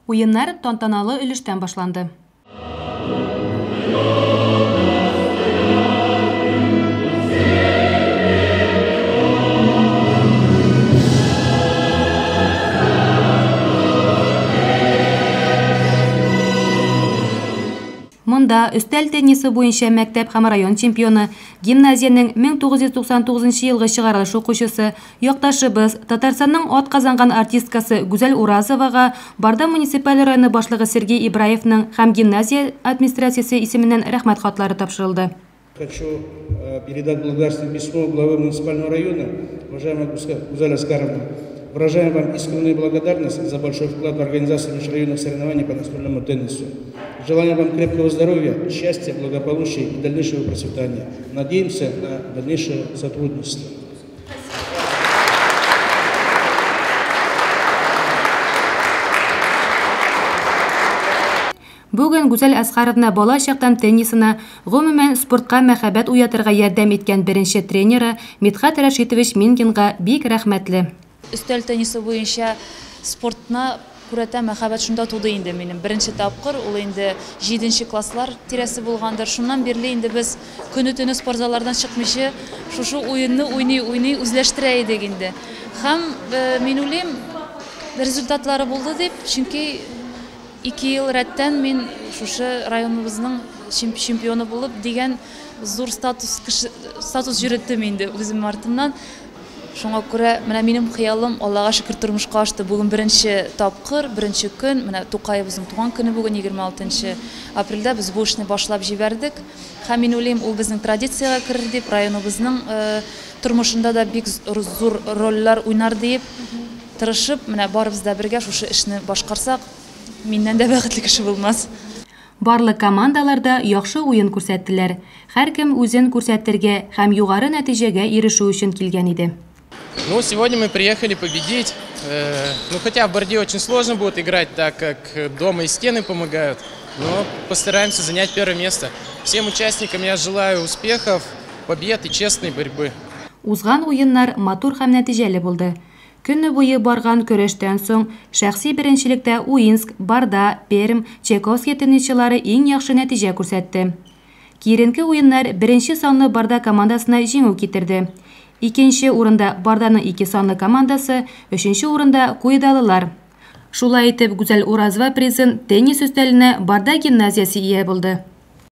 Уйыннар тантаналы өлештән башланды. Монда өстәл теннисы буенча мәктәп һәм район чемпионы, гимназияның 1999 елгы чыгарылыш укучысы, якташыбыз, Татарстанның атказанган артисткасы Гүзәл Уразовага Барда муниципаль районы башлыгы Сергей Ибраевның һәм гимназия администрациясе исеменнән рәхмәт хатлары тапшырылды. Хочу передать благодарственное письмо главы муниципального района, уважаемая Гузаль Аскаровна. Выражаем вам искреннюю благодарность за большой вклад в организацию межрайонных соревнований по настольному теннису. Желаем вам крепкого здоровья, счастья, благополучия и дальнейшего процветания. Надеемся на дальнейшее сотрудничество. Бүген Гүзәл Аскаровна бала чактан теннисына, гомумән спортка мәхәббәт уятырга ярдәм иткән беренче тренеры Мидхат Рашитович Мингинга бик рәхмәтле. Өстәл теннисы буенча спортна күрәтә мәхәббәт шунда туды инде минем. Беренче тапкыр ул инде 7нче класслар тирәсе булгандыр. Шуннан бирле инде без көне-төне спортзаллардан чыкмыйча шушы уенны уйный үзләштерә идек инде. Һәм мин уйлыйм, результатлары булды дип, чөнки 2 ел рәттән мин шушы районыбызның чемпионы булып дигән зур статус җөреттем инде үзем артымнан. Шуңа күрә, менә минем хыялым Аллага шөкер тормышка ашты. Бүген беренче тапкыр, беренче көн, менә Тукаебызның туган көне бүген 26 апрельдә без бу эшне башлап җибәрдек. Һәм мин уйлыйм, ул безнең традициягә керер дип, районыбызның тормышында да бик зур рольләр уйнар дип тырышып, менә барыбыз да бергә шушы эшне башкарсак, миннән дә бәхетле кеше булмас. Барлык командаларда яхшы уен күрсәттеләр. Һәркем үзен күрсәтергә һәм югары нәтиҗәгә ирешү өчен килгән иде. Ну, сегодня мы приехали победить. Хотя в Барде очень сложно будет играть, так как дома и стены помогают. Но постараемся занять первое место. Всем участникам я желаю успехов, побед и честной борьбы. Узган уеннар матур һәм нәтиҗәле булды. Көнне буе барган көрәштән соң шәхси беренчелектә Уинск, Барда, Перм, Чайковский теннисчылары иң яхшы нәтиҗә күрсәтте. Киренке уеннар беренче санлы Барда командасына җиңү китерде. Икенче урында Барданың 2 санлы командасы, өченче урында Куйдалылар. Шулай итеп, Гүзәл Уразова призын теннис өстәленә Барда гимназиясе ия булды.